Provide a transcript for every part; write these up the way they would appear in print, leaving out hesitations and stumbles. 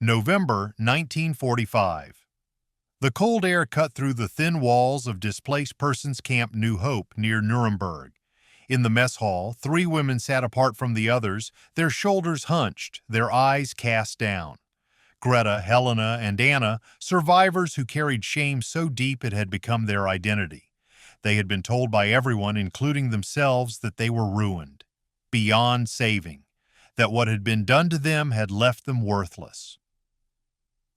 November 1945. The cold air cut through the thin walls of Displaced Persons Camp New Hope near Nuremberg. In the mess hall, three women sat apart from the others, their shoulders hunched, their eyes cast down. Greta, Helena, and Anna, survivors who carried shame so deep it had become their identity. They had been told by everyone, including themselves, that they were ruined, beyond saving, that what had been done to them had left them worthless.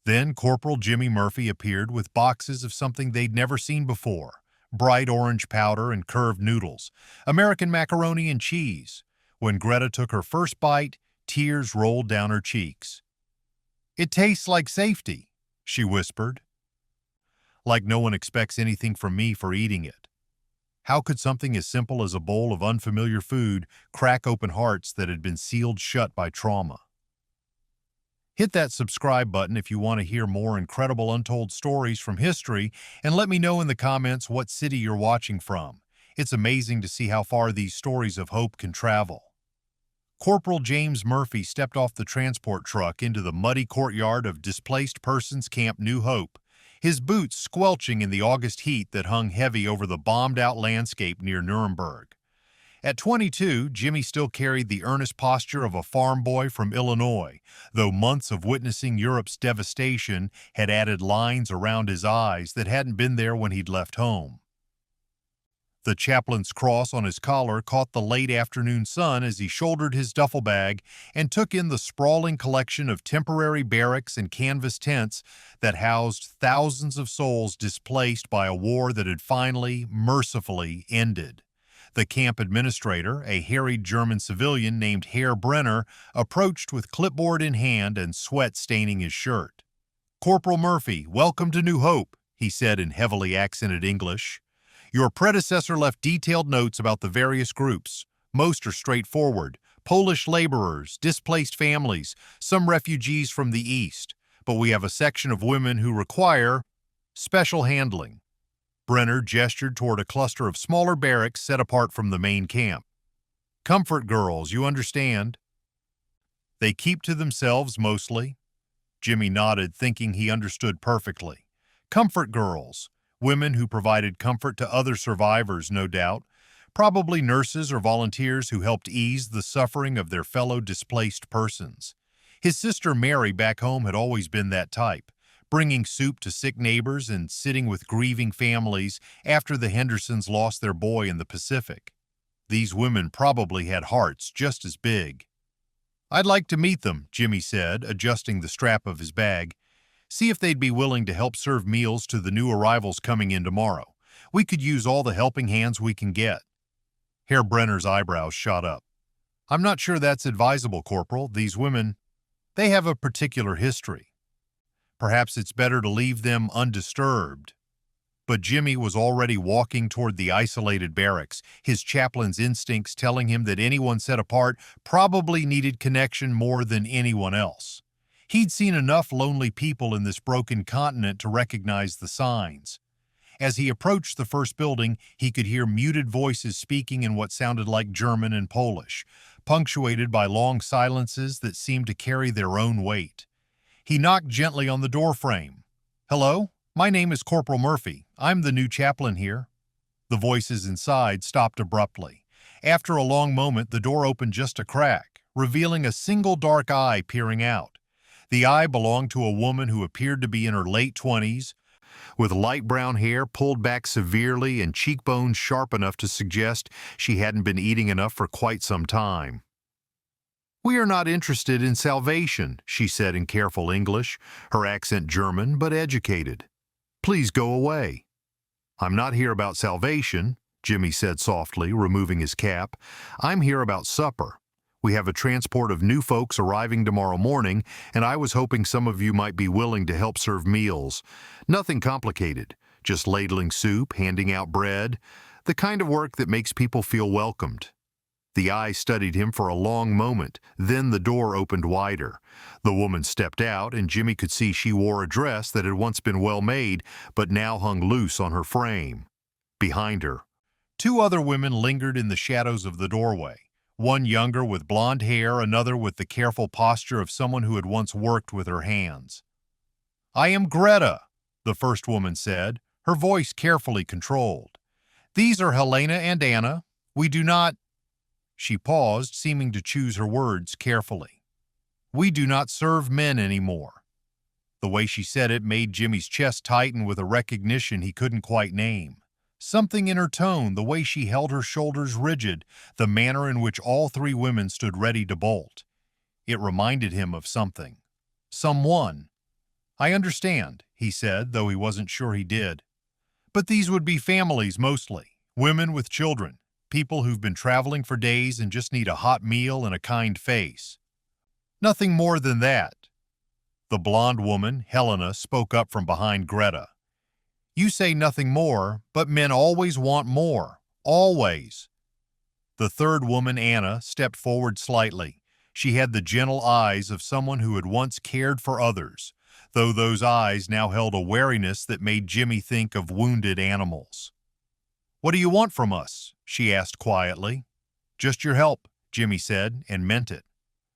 Then Corporal Jimmy Murphy appeared with boxes of something they'd never seen before: bright orange powder and curved noodles, American macaroni and cheese. When Greta took her first bite, tears rolled down her cheeks. "It tastes like safety," she whispered. "Like no one expects anything from me for eating it." How could something as simple as a bowl of unfamiliar food crack open hearts that had been sealed shut by trauma? Hit that subscribe button if you want to hear more incredible untold stories from history, and let me know in the comments what city you're watching from. It's amazing to see how far these stories of hope can travel. Corporal James Murphy stepped off the transport truck into the muddy courtyard of Displaced Persons Camp New Hope, his boots squelching in the August heat that hung heavy over the bombed-out landscape near Nuremberg. At 22, Jimmy still carried the earnest posture of a farm boy from Illinois, though months of witnessing Europe's devastation had added lines around his eyes that hadn't been there when he'd left home. The chaplain's cross on his collar caught the late afternoon sun as he shouldered his duffel bag and took in the sprawling collection of temporary barracks and canvas tents that housed thousands of souls displaced by a war that had finally, mercifully ended. The camp administrator, a harried German civilian named Herr Brenner, approached with clipboard in hand and sweat staining his shirt. "Corporal Murphy, welcome to New Hope," he said in heavily accented English. "Your predecessor left detailed notes about the various groups. Most are straightforward: Polish laborers, displaced families, some refugees from the East. But we have a section of women who require special handling." Brenner gestured toward a cluster of smaller barracks set apart from the main camp. "Comfort girls, you understand?" "They keep to themselves mostly." Jimmy nodded, thinking he understood perfectly. Comfort girls, women who provided comfort to other survivors, no doubt, probably nurses or volunteers who helped ease the suffering of their fellow displaced persons. His sister Mary back home had always been that type, bringing soup to sick neighbors and sitting with grieving families after the Hendersons lost their boy in the Pacific. These women probably had hearts just as big. "I'd like to meet them," Jimmy said, adjusting the strap of his bag. "See if they'd be willing to help serve meals to the new arrivals coming in tomorrow. We could use all the helping hands we can get." Herr Brenner's eyebrows shot up. "I'm not sure that's advisable, Corporal. These women, they have a particular history. Perhaps it's better to leave them undisturbed." But Jimmy was already walking toward the isolated barracks, his chaplain's instincts telling him that anyone set apart probably needed connection more than anyone else. He'd seen enough lonely people in this broken continent to recognize the signs. As he approached the first building, he could hear muted voices speaking in what sounded like German and Polish, punctuated by long silences that seemed to carry their own weight. He knocked gently on the doorframe. "Hello? My name is Corporal Murphy. I'm the new chaplain here." The voices inside stopped abruptly. After a long moment, the door opened just a crack, revealing a single dark eye peering out. The eye belonged to a woman who appeared to be in her late 20s, with light brown hair pulled back severely and cheekbones sharp enough to suggest she hadn't been eating enough for quite some time. "We are not interested in salvation," she said in careful English, her accent German but educated. "Please go away." "I'm not here about salvation," Jimmy said softly, removing his cap. "I'm here about supper. We have a transport of new folks arriving tomorrow morning, and I was hoping some of you might be willing to help serve meals. Nothing complicated, just ladling soup, handing out bread, the kind of work that makes people feel welcomed." The eye studied him for a long moment, then the door opened wider. The woman stepped out, and Jimmy could see she wore a dress that had once been well made, but now hung loose on her frame. Behind her, two other women lingered in the shadows of the doorway. one younger with blonde hair, another with the careful posture of someone who had once worked with her hands. "I am Greta," the first woman said, her voice carefully controlled. "These are Helena and Anna. We do not—" She paused, seeming to choose her words carefully. "We do not serve men anymore." The way she said it made Jimmy's chest tighten with a recognition he couldn't quite name. Something in her tone, the way she held her shoulders rigid, the manner in which all three women stood ready to bolt. It reminded him of something. Someone. "I understand," he said, though he wasn't sure he did. "But these would be families mostly, women with children, people who've been traveling for days and just need a hot meal and a kind face. Nothing more than that." The blonde woman, Helena, spoke up from behind Greta. "You say nothing more, but men always want more. Always." The third woman, Anna, stepped forward slightly. She had the gentle eyes of someone who had once cared for others, though those eyes now held a wariness that made Jimmy think of wounded animals. "What do you want from us?" she asked quietly. "Just your help," Jimmy said, and meant it.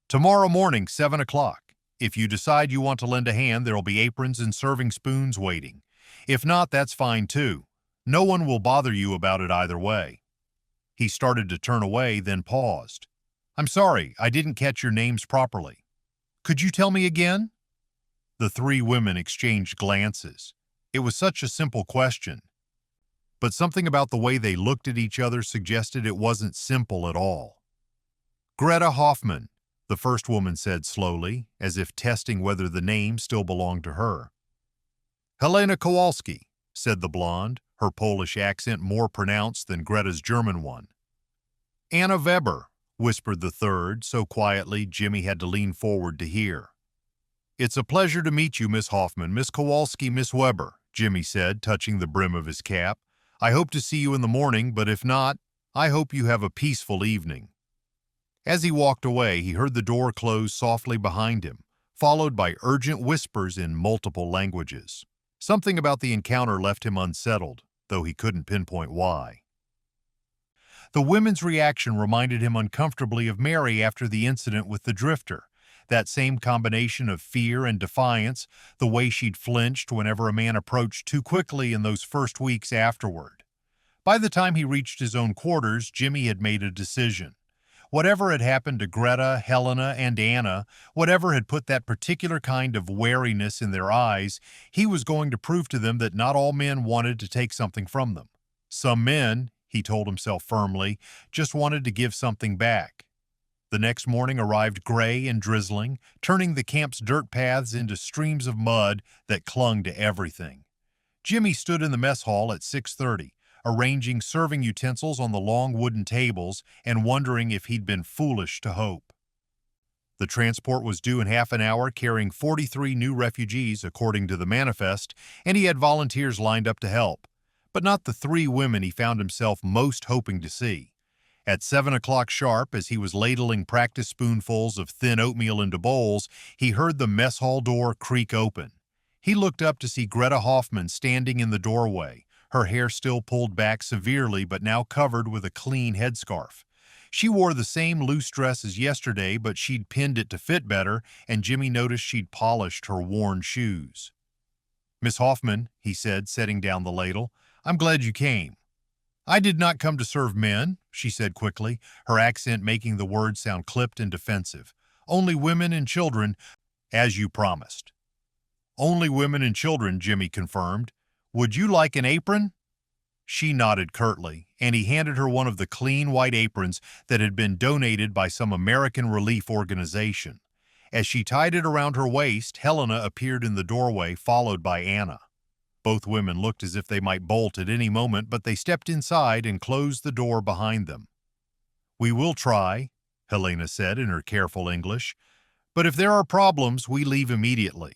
"Tomorrow morning, 7 o'clock. If you decide you want to lend a hand, there'll be aprons and serving spoons waiting. If not, that's fine too. No one will bother you about it either way." He started to turn away, then paused. "I'm sorry, I didn't catch your names properly. Could you tell me again?" The three women exchanged glances. It was such a simple question, but something about the way they looked at each other suggested it wasn't simple at all. "Greta Hoffman," the first woman said slowly, as if testing whether the name still belonged to her. "Helena Kowalski," said the blonde, her Polish accent more pronounced than Greta's German one. "Anna Weber," whispered the third, so quietly Jimmy had to lean forward to hear. "It's a pleasure to meet you, Miss Hoffman, Miss Kowalski, Miss Weber," Jimmy said, touching the brim of his cap. "I hope to see you in the morning, but if not, I hope you have a peaceful evening." As he walked away, he heard the door close softly behind him, followed by urgent whispers in multiple languages. Something about the encounter left him unsettled, though he couldn't pinpoint why. The women's reaction reminded him uncomfortably of Mary after the incident with the drifter. That same combination of fear and defiance, the way she'd flinched whenever a man approached too quickly in those first weeks afterward. By the time he reached his own quarters, Jimmy had made a decision. Whatever had happened to Greta, Helena, and Anna, whatever had put that particular kind of wariness in their eyes, he was going to prove to them that not all men wanted to take something from them. Some men, he told himself firmly, just wanted to give something back. The next morning arrived gray and drizzling, turning the camp's dirt paths into streams of mud that clung to everything. Jimmy stood in the mess hall at 6:30. Arranging serving utensils on the long wooden tables and wondering if he'd been foolish to hope. The transport was due in half an hour, carrying 43 new refugees, according to the manifest, and he had volunteers lined up to help, but not the three women he found himself most hoping to see. At 7 o'clock sharp, as he was ladling practice spoonfuls of thin oatmeal into bowls, he heard the mess hall door creak open. He looked up to see Greta Hoffman standing in the doorway, her hair still pulled back severely but now covered with a clean headscarf. She wore the same loose dress as yesterday, but she'd pinned it to fit better, and Jimmy noticed she'd polished her worn shoes. "Miss Hoffman," he said, setting down the ladle, "I'm glad you came." "I did not come to serve men," she said quickly, her accent making the words sound clipped and defensive. "Only women and children, as you promised." "Only women and children," Jimmy confirmed. "Would you like an apron?" She nodded curtly, and he handed her one of the clean white aprons that had been donated by some American relief organization. As she tied it around her waist, Helena appeared in the doorway, followed by Anna. Both women looked as if they might bolt at any moment, but they stepped inside and closed the door behind them. "We will try," Helena said in her careful English, "but if there are problems, we leave immediately."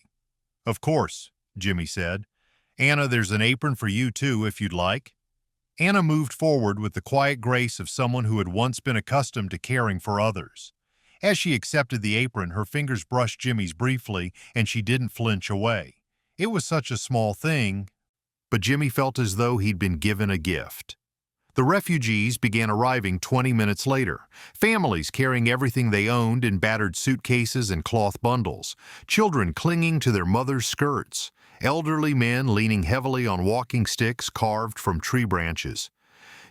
"Of course," Jimmy said. "Anna, there's an apron for you too, if you'd like." Anna moved forward with the quiet grace of someone who had once been accustomed to caring for others. As she accepted the apron, her fingers brushed Jimmy's briefly, and she didn't flinch away. It was such a small thing, but Jimmy felt as though he'd been given a gift. The refugees began arriving 20 minutes later, families carrying everything they owned in battered suitcases and cloth bundles, children clinging to their mothers' skirts, elderly men leaning heavily on walking sticks carved from tree branches.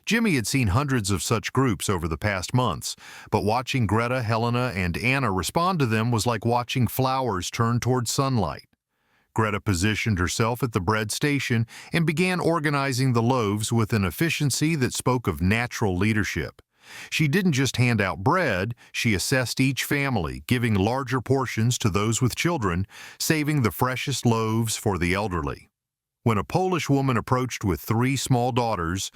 Jimmy had seen hundreds of such groups over the past months, but watching Greta, Helena, and Anna respond to them was like watching flowers turn toward sunlight. Greta positioned herself at the bread station and began organizing the loaves with an efficiency that spoke of natural leadership. She didn't just hand out bread, she assessed each family, giving larger portions to those with children, saving the freshest loaves for the elderly. When a Polish woman approached with 3 small daughters,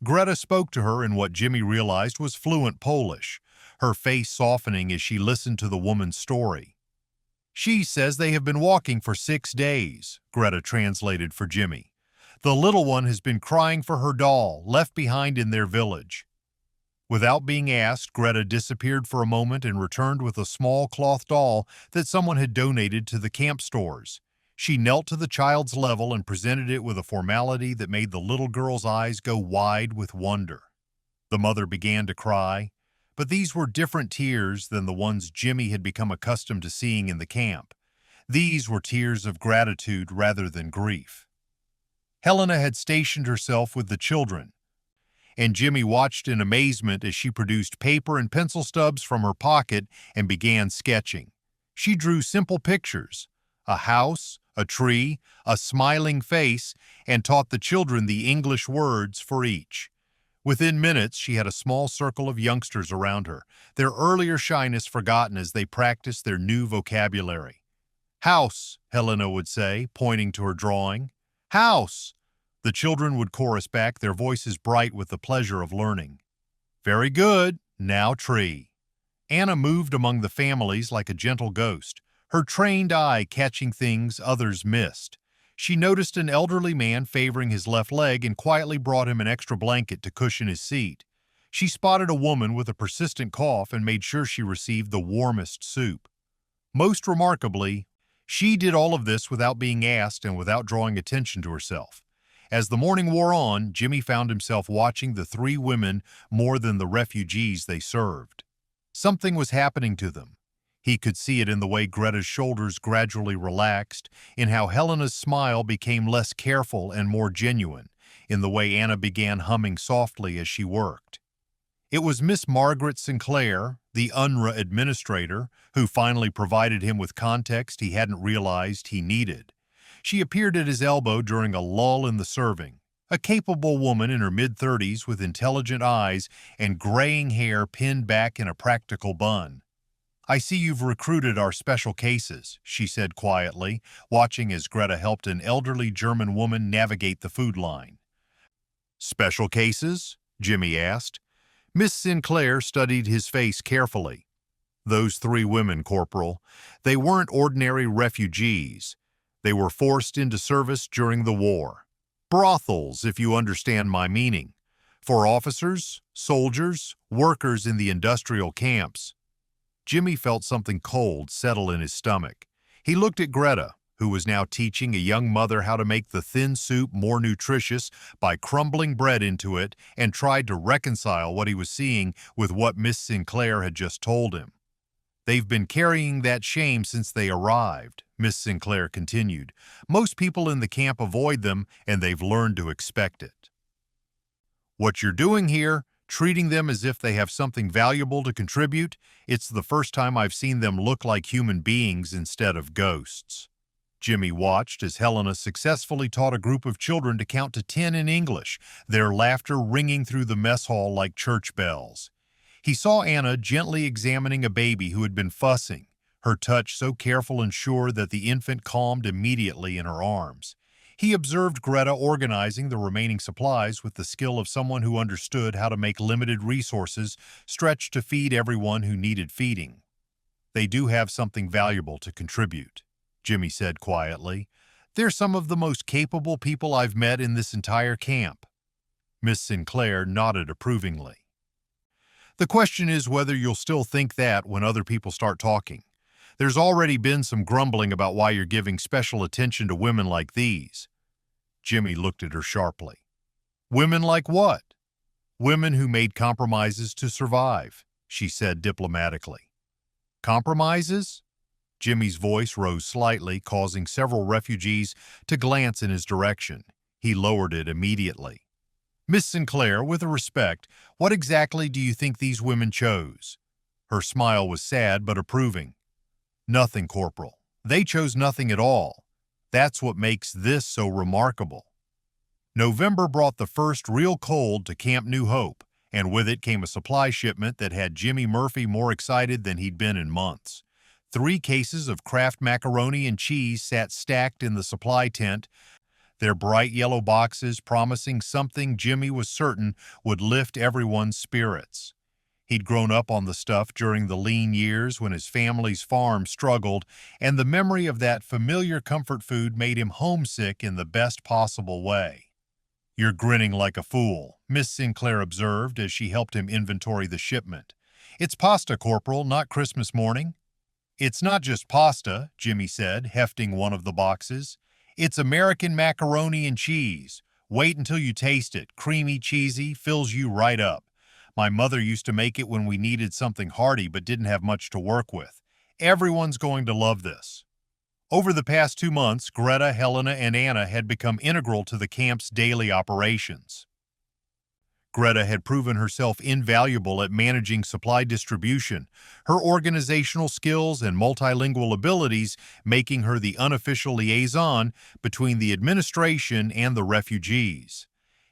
Greta spoke to her in what Jimmy realized was fluent Polish, her face softening as she listened to the woman's story. "She says they have been walking for 6 days," Greta translated for Jimmy. "The little one has been crying for her doll, left behind in their village." Without being asked, Greta disappeared for a moment and returned with a small cloth doll that someone had donated to the camp stores. She knelt to the child's level and presented it with a formality that made the little girl's eyes go wide with wonder. The mother began to cry, but these were different tears than the ones Jimmy had become accustomed to seeing in the camp. These were tears of gratitude rather than grief. Helena had stationed herself with the children, and Jimmy watched in amazement as she produced paper and pencil stubs from her pocket and began sketching. She drew simple pictures, a house, a tree, a smiling face, and taught the children the English words for each. Within minutes, she had a small circle of youngsters around her, their earlier shyness forgotten as they practiced their new vocabulary. "House," Helena would say, pointing to her drawing. "House," the children would chorus back, their voices bright with the pleasure of learning. "Very good. Now tree." Anna moved among the families like a gentle ghost, her trained eye catching things others missed. She noticed an elderly man favoring his left leg and quietly brought him an extra blanket to cushion his seat. She spotted a woman with a persistent cough and made sure she received the warmest soup. Most remarkably, she did all of this without being asked and without drawing attention to herself. As the morning wore on, Jimmy found himself watching the 3 women more than the refugees they served. Something was happening to them. He could see it in the way Greta's shoulders gradually relaxed, in how Helena's smile became less careful and more genuine, in the way Anna began humming softly as she worked. It was Miss Margaret Sinclair, the UNRWA administrator, who finally provided him with context he hadn't realized he needed. She appeared at his elbow during a lull in the serving, a capable woman in her mid-30s with intelligent eyes and graying hair pinned back in a practical bun. "I see you've recruited our special cases," she said quietly, watching as Greta helped an elderly German woman navigate the food line. "Special cases?" Jimmy asked. Miss Sinclair studied his face carefully. "Those 3 women, Corporal, they weren't ordinary refugees. They were forced into service during the war. Brothels, if you understand my meaning. For officers, soldiers, workers in the industrial camps." Jimmy felt something cold settle in his stomach. He looked at Greta, who was now teaching a young mother how to make the thin soup more nutritious by crumbling bread into it, and tried to reconcile what he was seeing with what Miss Sinclair had just told him. "They've been carrying that shame since they arrived," Miss Sinclair continued. "Most people in the camp avoid them, and they've learned to expect it. What you're doing here, treating them as if they have something valuable to contribute, it's the first time I've seen them look like human beings instead of ghosts." Jimmy watched as Helena successfully taught a group of children to count to 10 in English, their laughter ringing through the mess hall like church bells. He saw Anna gently examining a baby who had been fussing, her touch so careful and sure that the infant calmed immediately in her arms. He observed Greta organizing the remaining supplies with the skill of someone who understood how to make limited resources stretch to feed everyone who needed feeding. "They do have something valuable to contribute," Jimmy said quietly. "They're some of the most capable people I've met in this entire camp." Miss Sinclair nodded approvingly. "The question is whether you'll still think that when other people start talking. There's already been some grumbling about why you're giving special attention to women like these." Jimmy looked at her sharply. "Women like what?" Women who made compromises to survive, she said diplomatically. Compromises? Jimmy's voice rose slightly, causing several refugees to glance in his direction. He lowered it immediately. Miss Sinclair, with respect, what exactly do you think these women chose? Her smile was sad but approving. Nothing, Corporal. They chose nothing at all. That's what makes this so remarkable. November brought the first real cold to Camp New Hope, and with it came a supply shipment that had Jimmy Murphy more excited than he'd been in months. 3 cases of Kraft macaroni and cheese sat stacked in the supply tent, their bright yellow boxes promising something Jimmy was certain would lift everyone's spirits. He'd grown up on the stuff during the lean years when his family's farm struggled, and the memory of that familiar comfort food made him homesick in the best possible way. You're grinning like a fool, Miss Sinclair observed as she helped him inventory the shipment. It's pasta, Corporal, not Christmas morning. It's not just pasta, Jimmy said, hefting one of the boxes. It's American macaroni and cheese. Wait until you taste it. Creamy, cheesy, fills you right up. My mother used to make it when we needed something hearty but didn't have much to work with. Everyone's going to love this. Over the past 2 months, Greta, Helena, and Anna had become integral to the camp's daily operations. Greta had proven herself invaluable at managing supply distribution, her organizational skills and multilingual abilities making her the unofficial liaison between the administration and the refugees.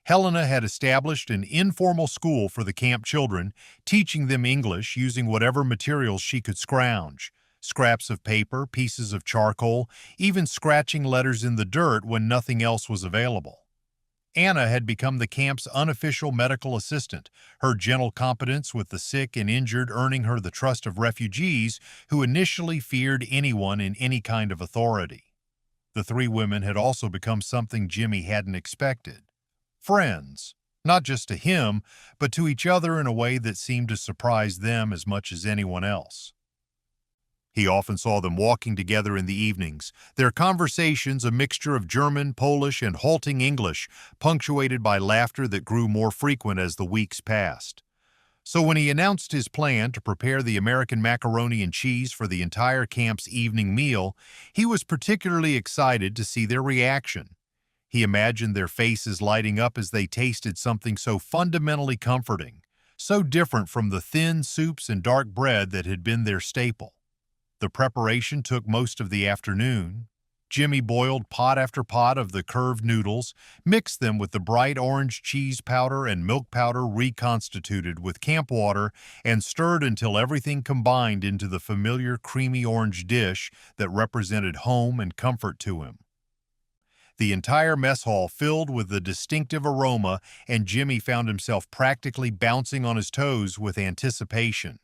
Helena had established an informal school for the camp children, teaching them English using whatever materials she could scrounge. Scraps of paper, pieces of charcoal, even scratching letters in the dirt when nothing else was available. Anna had become the camp's unofficial medical assistant, her gentle competence with the sick and injured earning her the trust of refugees who initially feared anyone in any kind of authority. The 3 women had also become something Jimmy hadn't expected. Friends, not just to him, but to each other in a way that seemed to surprise them as much as anyone else. He often saw them walking together in the evenings, their conversations a mixture of German, Polish, and halting English, punctuated by laughter that grew more frequent as the weeks passed. So when he announced his plan to prepare the American macaroni and cheese for the entire camp's evening meal, he was particularly excited to see their reaction. He imagined their faces lighting up as they tasted something so fundamentally comforting, so different from the thin soups and dark bread that had been their staple. The preparation took most of the afternoon. Jimmy boiled pot after pot of the curved noodles, mixed them with the bright orange cheese powder and milk powder reconstituted with camp water, and stirred until everything combined into the familiar creamy orange dish that represented home and comfort to him. The entire mess hall filled with the distinctive aroma, and Jimmy found himself practically bouncing on his toes with anticipation.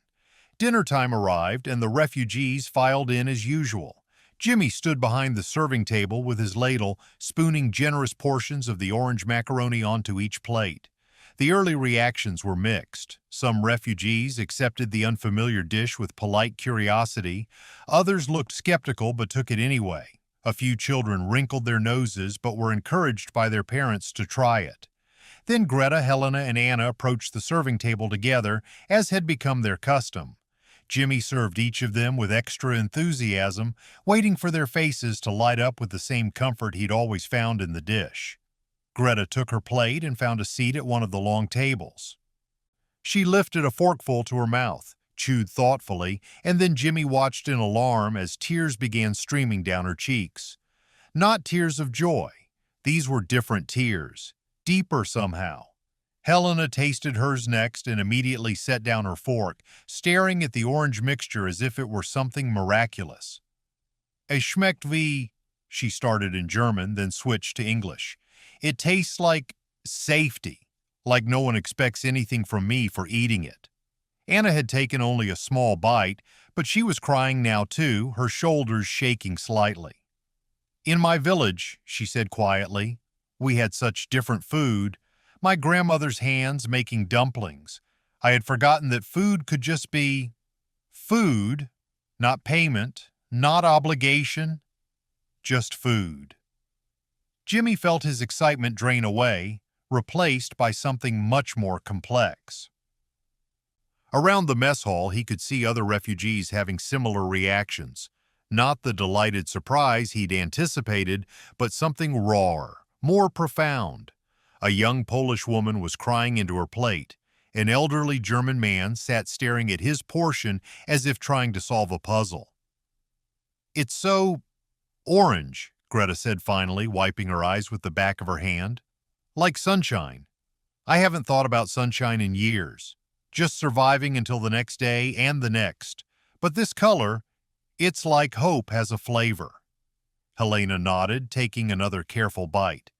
Dinner time arrived, and the refugees filed in as usual. Jimmy stood behind the serving table with his ladle, spooning generous portions of the orange macaroni onto each plate. The early reactions were mixed. Some refugees accepted the unfamiliar dish with polite curiosity. Others looked skeptical but took it anyway. A few children wrinkled their noses but were encouraged by their parents to try it. Then Greta, Helena, and Anna approached the serving table together, as had become their custom. Jimmy served each of them with extra enthusiasm, waiting for their faces to light up with the same comfort he'd always found in the dish. Greta took her plate and found a seat at one of the long tables. She lifted a forkful to her mouth, chewed thoughtfully, and then Jimmy watched in alarm as tears began streaming down her cheeks. Not tears of joy. These were different tears, deeper somehow. Helena tasted hers next and immediately set down her fork, staring at the orange mixture as if it were something miraculous. Es schmeckt wie, she started in German, then switched to English. It tastes like safety, like no one expects anything from me for eating it. Anna had taken only a small bite, but she was crying now too, her shoulders shaking slightly. In my village, she said quietly, we had such different food. My grandmother's hands making dumplings. I had forgotten that food could just be food, not payment, not obligation, just food. Jimmy felt his excitement drain away. replaced by something much more complex. Around the mess hall, he could see other refugees having similar reactions. Not the delighted surprise he'd anticipated, but something rawer, more profound. A young Polish woman was crying into her plate. An elderly German man sat staring at his portion as if trying to solve a puzzle. "It's so orange," Greta said finally, wiping her eyes with the back of her hand. "Like sunshine. I haven't thought about sunshine in years. Just surviving until the next day and the next. But this color, it's like hope has a flavor." Helena nodded, taking another careful bite.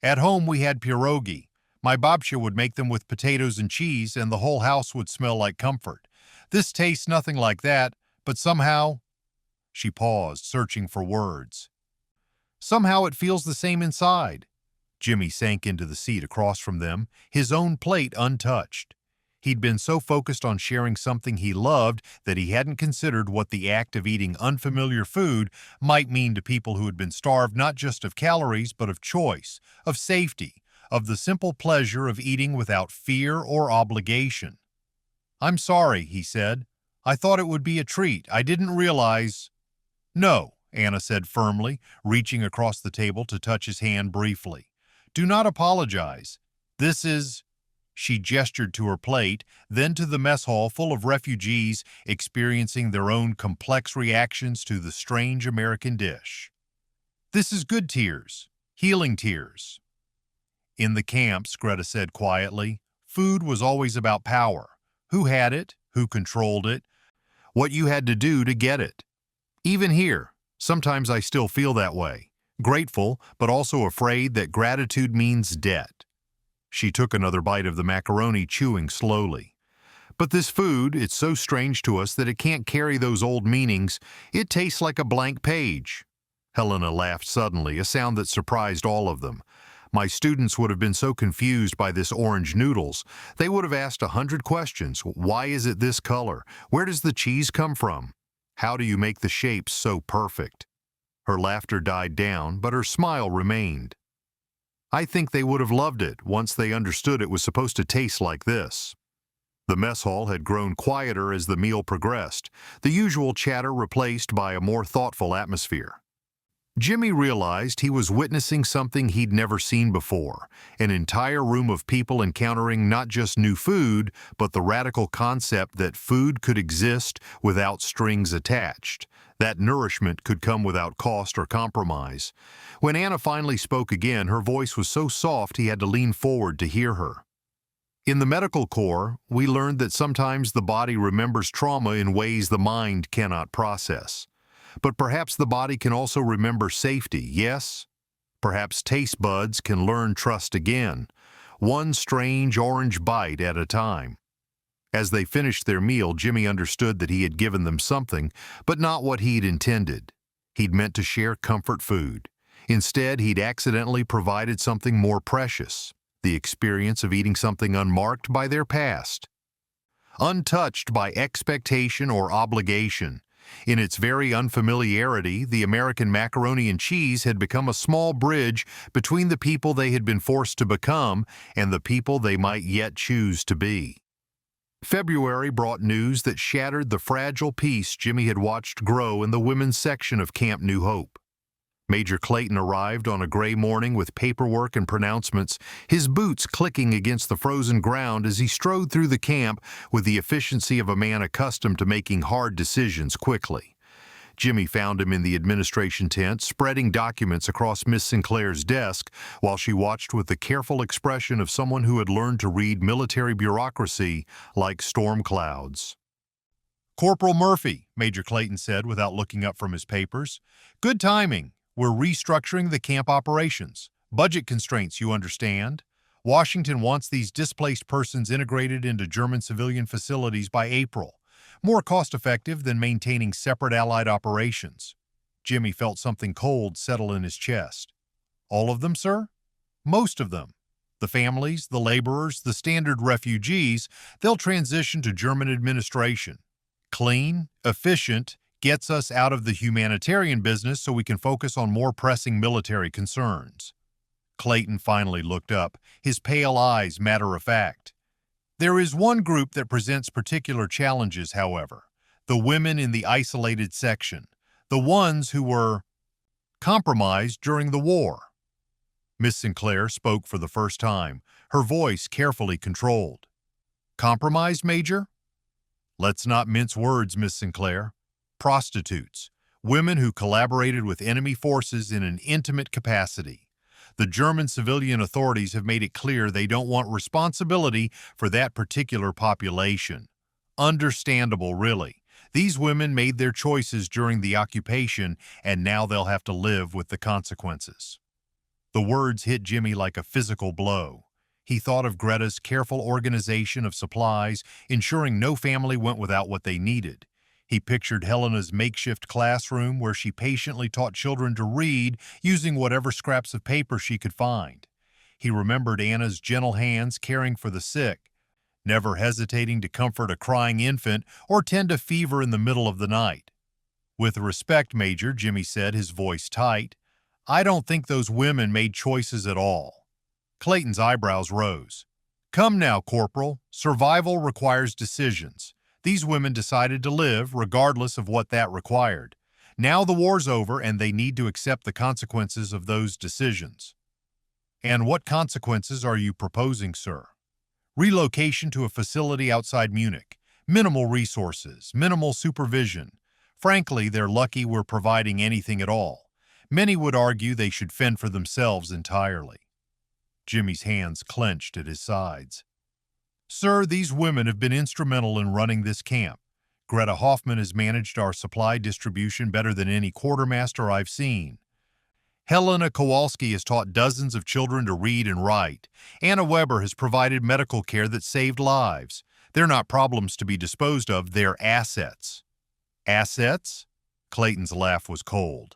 "At home we had pierogi. My babcia would make them with potatoes and cheese, and the whole house would smell like comfort. This tastes nothing like that, but somehow—" She paused, searching for words. "Somehow it feels the same inside." Jimmy sank into the seat across from them, his own plate untouched. He'd been so focused on sharing something he loved that he hadn't considered what the act of eating unfamiliar food might mean to people who had been starved not just of calories but of choice, of safety, of the simple pleasure of eating without fear or obligation. "I'm sorry," he said. "I thought it would be a treat. I didn't realize—" "No," Anna said firmly, reaching across the table to touch his hand briefly. "Do not apologize. This is—" She gestured to her plate, then to the mess hall full of refugees experiencing their own complex reactions to the strange American dish. "This is good tears, healing tears." In the camps, Greta said quietly, food was always about power. Who had it, who controlled it, what you had to do to get it. Even here, sometimes I still feel that way, grateful but also afraid that gratitude means debt. She took another bite of the macaroni, chewing slowly. "But this food, it's so strange to us that it can't carry those old meanings. It tastes like a blank page." Helena laughed suddenly, a sound that surprised all of them. "My students would have been so confused by this orange noodles. They would have asked 100 questions. Why is it this color? Where does the cheese come from? How do you make the shapes so perfect?" Her laughter died down, but her smile remained. "I think they would have loved it once they understood it was supposed to taste like this." The mess hall had grown quieter as the meal progressed, the usual chatter replaced by a more thoughtful atmosphere. Jimmy realized he was witnessing something he'd never seen before, an entire room of people encountering not just new food, but the radical concept that food could exist without strings attached, that nourishment could come without cost or compromise. When Anna finally spoke again, her voice was so soft he had to lean forward to hear her. "In the medical corps, we learned that sometimes the body remembers trauma in ways the mind cannot process. But perhaps the body can also remember safety, yes? Perhaps taste buds can learn trust again, one strange orange bite at a time." As they finished their meal, Jimmy understood that he had given them something, but not what he'd intended. He'd meant to share comfort food. Instead, he'd accidentally provided something more precious, the experience of eating something unmarked by their past, untouched by expectation or obligation. In its very unfamiliarity, the American macaroni and cheese had become a small bridge between the people they had been forced to become and the people they might yet choose to be. February brought news that shattered the fragile peace Jimmy had watched grow in the women's section of Camp New Hope. Major Clayton arrived on a gray morning with paperwork and pronouncements, his boots clicking against the frozen ground as he strode through the camp with the efficiency of a man accustomed to making hard decisions quickly. Jimmy found him in the administration tent, spreading documents across Miss Sinclair's desk while she watched with the careful expression of someone who had learned to read military bureaucracy like storm clouds. "Corporal Murphy," Major Clayton said without looking up from his papers. "Good timing. We're restructuring the camp operations. Budget constraints, you understand. Washington wants these displaced persons integrated into German civilian facilities by April. More cost-effective than maintaining separate Allied operations." Jimmy felt something cold settle in his chest. "All of them, sir?" "Most of them. The families, the laborers, the standard refugees, they'll transition to German administration. Clean, efficient, gets us out of the humanitarian business so we can focus on more pressing military concerns." Clayton finally looked up, his pale eyes matter-of-fact. There is one group that presents particular challenges, however. The women in the isolated section. The ones who were compromised during the war. Miss Sinclair spoke for the first time, her voice carefully controlled. Compromised, Major? Let's not mince words, Miss Sinclair. Prostitutes. Women who collaborated with enemy forces in an intimate capacity. The German civilian authorities have made it clear they don't want responsibility for that particular population. Understandable, really. These women made their choices during the occupation, and now they'll have to live with the consequences. The words hit Jimmy like a physical blow. He thought of Greta's careful organization of supplies, ensuring no family went without what they needed. He pictured Helena's makeshift classroom where she patiently taught children to read using whatever scraps of paper she could find. He remembered Anna's gentle hands caring for the sick, never hesitating to comfort a crying infant or tend a fever in the middle of the night. With respect, Major, Jimmy said, his voice tight, I don't think those women made choices at all. Clayton's eyebrows rose. Come now, Corporal. Survival requires decisions. These women decided to live, regardless of what that required. Now the war's over, and they need to accept the consequences of those decisions. And what consequences are you proposing, sir? Relocation to a facility outside Munich. Minimal resources, minimal supervision. Frankly, they're lucky we're providing anything at all. Many would argue they should fend for themselves entirely. Jimmy's hands clenched at his sides. Sir, these women have been instrumental in running this camp. Greta Hoffman has managed our supply distribution better than any quartermaster I've seen. Helena Kowalski has taught dozens of children to read and write. Anna Weber has provided medical care that saved lives. They're not problems to be disposed of, they're assets. Assets? Clayton's laugh was cold.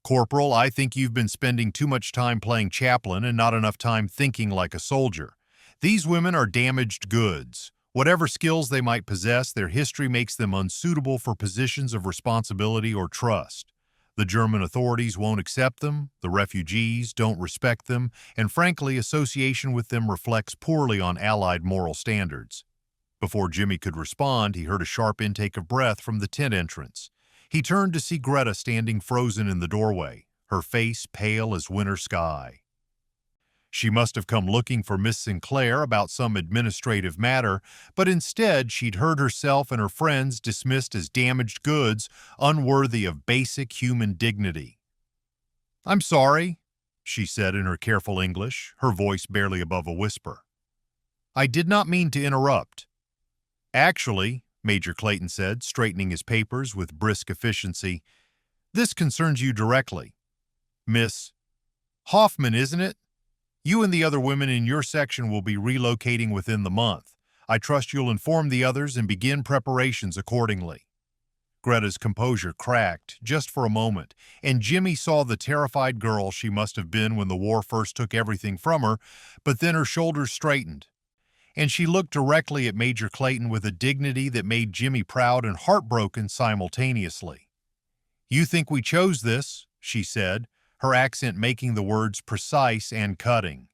Corporal, I think you've been spending too much time playing chaplain and not enough time thinking like a soldier. These women are damaged goods. Whatever skills they might possess, their history makes them unsuitable for positions of responsibility or trust. The German authorities won't accept them, the refugees don't respect them, and frankly, association with them reflects poorly on Allied moral standards. Before Jimmy could respond, he heard a sharp intake of breath from the tent entrance. He turned to see Greta standing frozen in the doorway, her face pale as winter sky. She must have come looking for Miss Sinclair about some administrative matter, but instead she'd heard herself and her friends dismissed as damaged goods, unworthy of basic human dignity. I'm sorry, she said in her careful English, her voice barely above a whisper. I did not mean to interrupt. Actually, Major Clayton said, straightening his papers with brisk efficiency, this concerns you directly. Miss Hoffman, isn't it? You and the other women in your section will be relocating within the month. I trust you'll inform the others and begin preparations accordingly. Greta's composure cracked, just for a moment, and Jimmy saw the terrified girl she must have been when the war first took everything from her, but then her shoulders straightened, and she looked directly at Major Clayton with a dignity that made Jimmy proud and heartbroken simultaneously. You think we chose this, she said, her accent making the words precise and cutting.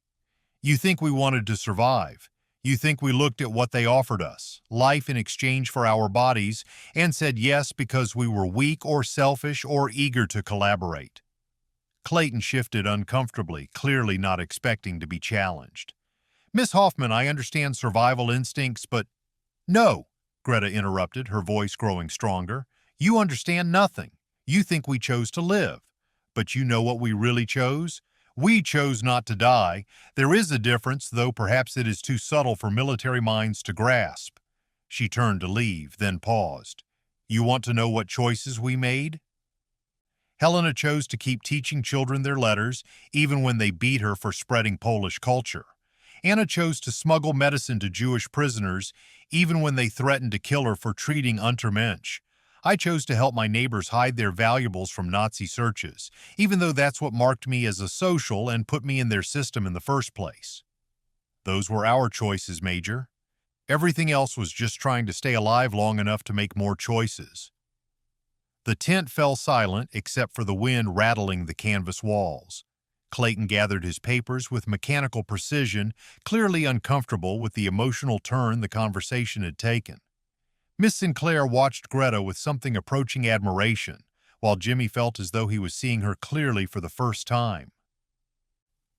You think we wanted to survive. You think we looked at what they offered us, life in exchange for our bodies, and said yes because we were weak or selfish or eager to collaborate. Clayton shifted uncomfortably, clearly not expecting to be challenged. Miss Hoffman, I understand survival instincts, but— No, Greta interrupted, her voice growing stronger. You understand nothing. You think we chose to live. But you know what we really chose? We chose not to die. There is a difference, though perhaps it is too subtle for military minds to grasp. She turned to leave, then paused. You want to know what choices we made? Helena chose to keep teaching children their letters, even when they beat her for spreading Polish culture. Anna chose to smuggle medicine to Jewish prisoners, even when they threatened to kill her for treating Untermensch. I chose to help my neighbors hide their valuables from Nazi searches, even though that's what marked me as a social and put me in their system in the first place. Those were our choices, Major. Everything else was just trying to stay alive long enough to make more choices. The tent fell silent except for the wind rattling the canvas walls. Clayton gathered his papers with mechanical precision, clearly uncomfortable with the emotional turn the conversation had taken. Miss Sinclair watched Greta with something approaching admiration, while Jimmy felt as though he was seeing her clearly for the first time.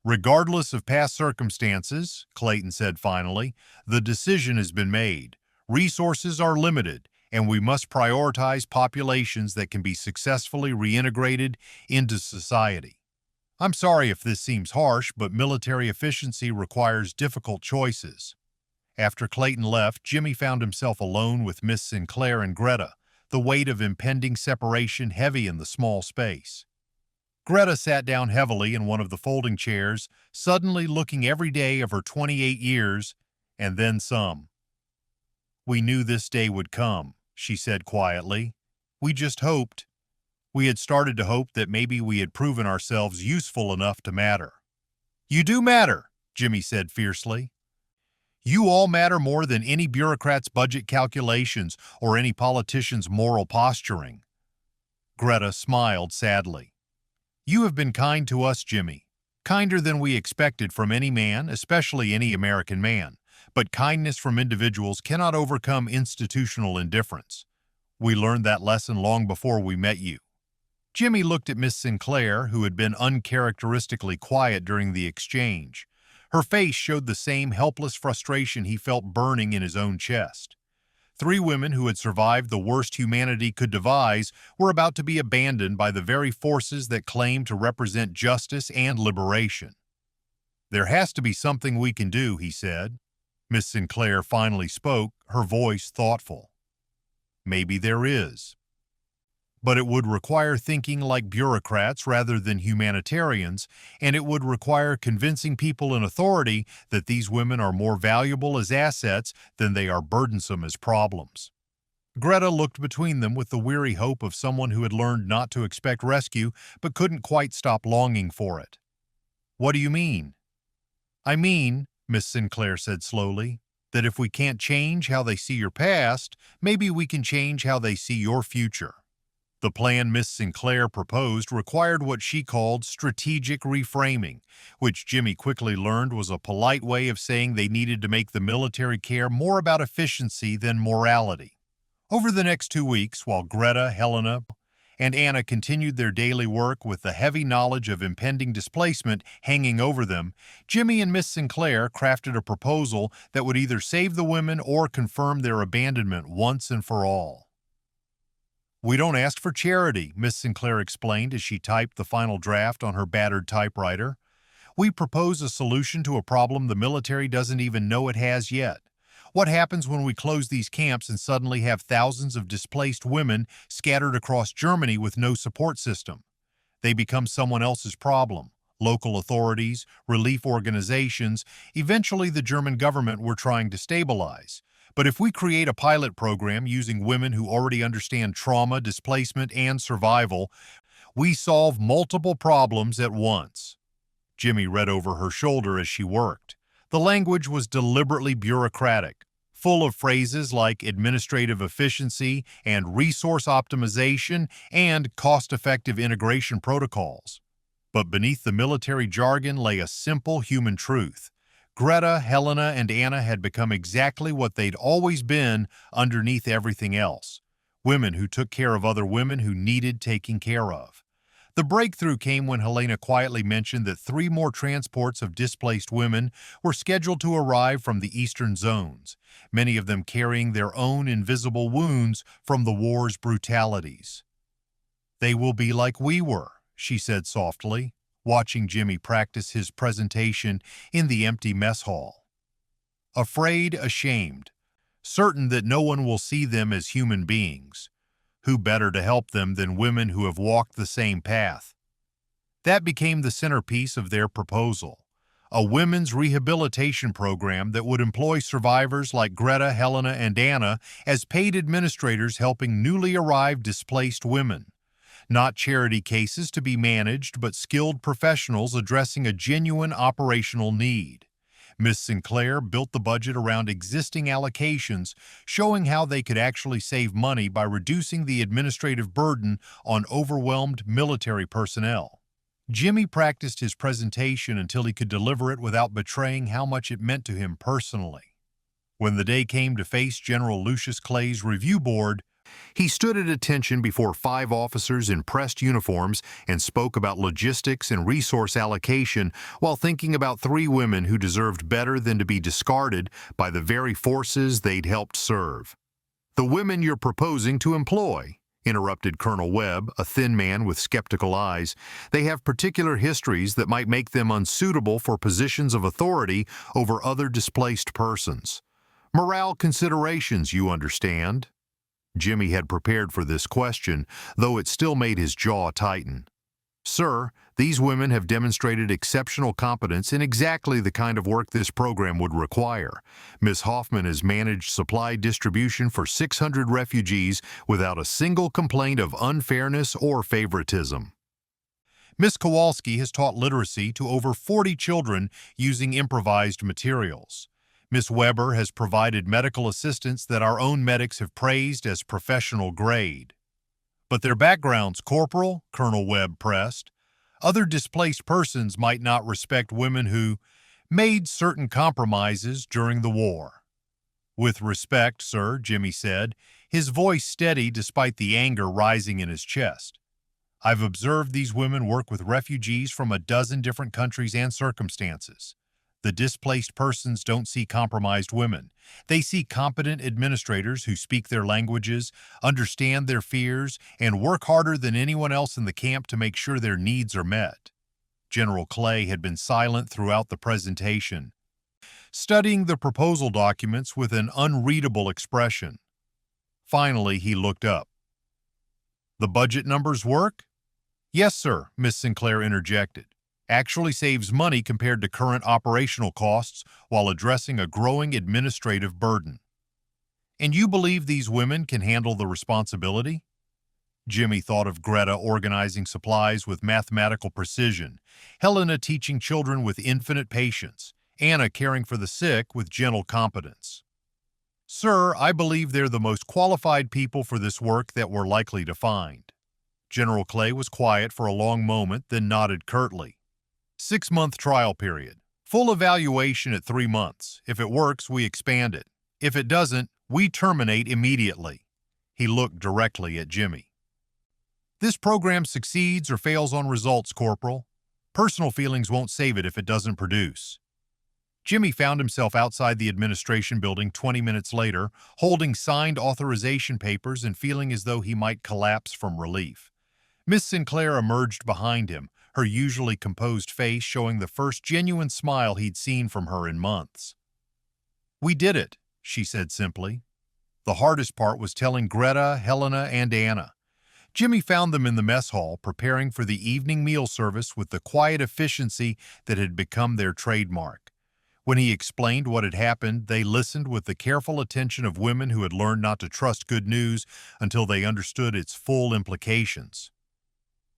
"Regardless of past circumstances," Clayton said finally, "the decision has been made. Resources are limited, and we must prioritize populations that can be successfully reintegrated into society. I'm sorry if this seems harsh, but military efficiency requires difficult choices." After Clayton left, Jimmy found himself alone with Miss Sinclair and Greta, the weight of impending separation heavy in the small space. Greta sat down heavily in one of the folding chairs, suddenly looking every day of her 28 years, and then some. "We knew this day would come," she said quietly. "We just hoped. We had started to hope that maybe we had proven ourselves useful enough to matter." "You do matter," Jimmy said fiercely. "You all matter more than any bureaucrat's budget calculations or any politician's moral posturing." Greta smiled sadly. "You have been kind to us, Jimmy. Kinder than we expected from any man, especially any American man. But kindness from individuals cannot overcome institutional indifference. We learned that lesson long before we met you." Jimmy looked at Miss Sinclair, who had been uncharacteristically quiet during the exchange. Her face showed the same helpless frustration he felt burning in his own chest. Three women who had survived the worst humanity could devise were about to be abandoned by the very forces that claim to represent justice and liberation. "There has to be something we can do," he said. Miss Sinclair finally spoke, her voice thoughtful. "Maybe there is. But it would require thinking like bureaucrats rather than humanitarians, and it would require convincing people in authority that these women are more valuable as assets than they are burdensome as problems." Greta looked between them with the weary hope of someone who had learned not to expect rescue but couldn't quite stop longing for it. "What do you mean?" "I mean," Miss Sinclair said slowly, "that if we can't change how they see your past, maybe we can change how they see your future." The plan Miss Sinclair proposed required what she called strategic reframing, which Jimmy quickly learned was a polite way of saying they needed to make the military care more about efficiency than morality. Over the next 2 weeks, while Greta, Helena, and Anna continued their daily work with the heavy knowledge of impending displacement hanging over them, Jimmy and Miss Sinclair crafted a proposal that would either save the women or confirm their abandonment once and for all. "We don't ask for charity," Miss Sinclair explained as she typed the final draft on her battered typewriter. "We propose a solution to a problem the military doesn't even know it has yet. What happens when we close these camps and suddenly have thousands of displaced women scattered across Germany with no support system? They become someone else's problem. Local authorities, relief organizations, eventually the German government we're trying to stabilize. But if we create a pilot program using women who already understand trauma, displacement, and survival, we solve multiple problems at once." Jimmy read over her shoulder as she worked. The language was deliberately bureaucratic, full of phrases like administrative efficiency and resource optimization and cost-effective integration protocols. But beneath the military jargon lay a simple human truth. Greta, Helena, and Anna had become exactly what they'd always been underneath everything else. Women who took care of other women who needed taking care of. The breakthrough came when Helena quietly mentioned that 3 more transports of displaced women were scheduled to arrive from the eastern zones, many of them carrying their own invisible wounds from the war's brutalities. "They will be like we were," she said softly, watching Jimmy practice his presentation in the empty mess hall. "Afraid, ashamed, certain that no one will see them as human beings. Who better to help them than women who have walked the same path?" That became the centerpiece of their proposal, a women's rehabilitation program that would employ survivors like Greta, Helena, and Anna as paid administrators helping newly arrived displaced women. Not charity cases to be managed, but skilled professionals addressing a genuine operational need. Miss Sinclair built the budget around existing allocations, showing how they could actually save money by reducing the administrative burden on overwhelmed military personnel. Jimmy practiced his presentation until he could deliver it without betraying how much it meant to him personally. When the day came to face General Lucius Clay's review board, he stood at attention before 5 officers in pressed uniforms and spoke about logistics and resource allocation while thinking about 3 women who deserved better than to be discarded by the very forces they'd helped serve. "The women you're proposing to employ," interrupted Colonel Webb, a thin man with skeptical eyes. "They have particular histories that might make them unsuitable for positions of authority over other displaced persons. Morale considerations, you understand." Jimmy had prepared for this question, though it still made his jaw tighten. "Sir, these women have demonstrated exceptional competence in exactly the kind of work this program would require. Miss Hoffman has managed supply distribution for 600 refugees without a single complaint of unfairness or favoritism. Miss Kowalski has taught literacy to over 40 children using improvised materials. Miss Weber has provided medical assistance that our own medics have praised as professional grade." "But their backgrounds, Corporal," Colonel Webb pressed. "Other displaced persons might not respect women who made certain compromises during the war." "With respect, sir," Jimmy said, his voice steady despite the anger rising in his chest. "I've observed these women work with refugees from a dozen different countries and circumstances. The displaced persons don't see compromised women. They see competent administrators who speak their languages, understand their fears, and work harder than anyone else in the camp to make sure their needs are met." General Clay had been silent throughout the presentation, studying the proposal documents with an unreadable expression. Finally, he looked up. "The budget numbers work?" "Yes, sir," Miss Sinclair interjected. "Actually saves money compared to current operational costs while addressing a growing administrative burden." "And you believe these women can handle the responsibility?" Jimmy thought of Greta organizing supplies with mathematical precision, Helena teaching children with infinite patience, Anna caring for the sick with gentle competence. "Sir, I believe they're the most qualified people for this work that we're likely to find." General Clay was quiet for a long moment, then nodded curtly. 6-month trial period. Full evaluation at 3 months. If it works, we expand it. If it doesn't, we terminate immediately. He looked directly at Jimmy. "This program succeeds or fails on results, Corporal. Personal feelings won't save it if it doesn't produce." Jimmy found himself outside the administration building 20 minutes later, holding signed authorization papers and feeling as though he might collapse from relief. Miss Sinclair emerged behind him, her usually composed face showing the first genuine smile he'd seen from her in months. "We did it," she said simply. The hardest part was telling Greta, Helena, and Anna. Jimmy found them in the mess hall, preparing for the evening meal service with the quiet efficiency that had become their trademark. When he explained what had happened, they listened with the careful attention of women who had learned not to trust good news until they understood its full implications.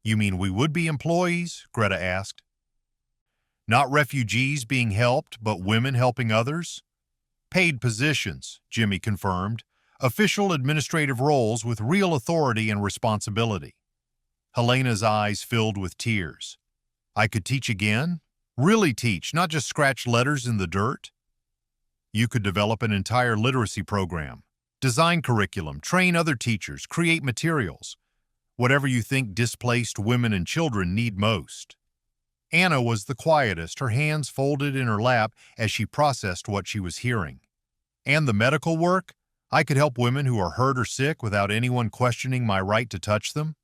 "You mean we would be employees?" Greta asked. "Not refugees being helped, but women helping others?" "Paid positions," Jimmy confirmed. "Official administrative roles with real authority and responsibility." Helena's eyes filled with tears. "I could teach again? Really teach, not just scratch letters in the dirt?" "You could develop an entire literacy program, design curriculum, train other teachers, create materials. Whatever you think displaced women and children need most." Anna was the quietest, her hands folded in her lap as she processed what she was hearing. "And the medical work? I could help women who are hurt or sick without anyone questioning my right to touch them."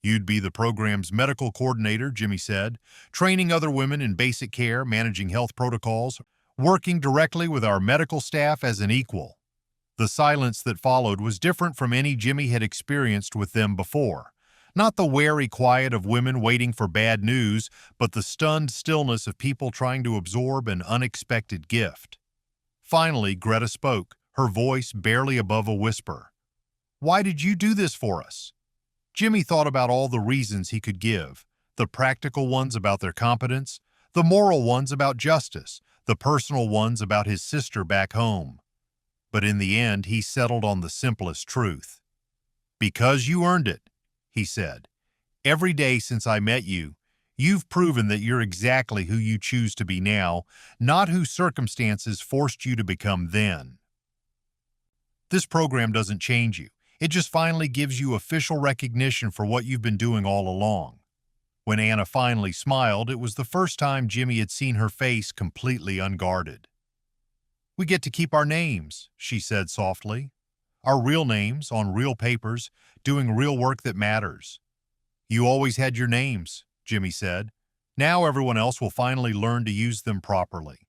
"You'd be the program's medical coordinator," Jimmy said, "training other women in basic care, managing health protocols, working directly with our medical staff as an equal." The silence that followed was different from any Jimmy had experienced with them before. Not the wary quiet of women waiting for bad news, but the stunned stillness of people trying to absorb an unexpected gift. Finally, Greta spoke, her voice barely above a whisper. "Why did you do this for us?" Jimmy thought about all the reasons he could give, the practical ones about their competence, the moral ones about justice, the personal ones about his sister back home. But in the end, he settled on the simplest truth. "Because you earned it," he said. "Every day since I met you, You've proven that you're exactly who you choose to be now, not who circumstances forced you to become then. This program doesn't change you. It just finally gives you official recognition for what you've been doing all along. When Anna finally smiled, it was the first time Jimmy had seen her face completely unguarded. "We get to keep our names," she said softly. "Our real names, on real papers, doing real work that matters." "You always had your names," Jimmy said. "Now everyone else will finally learn to use them properly."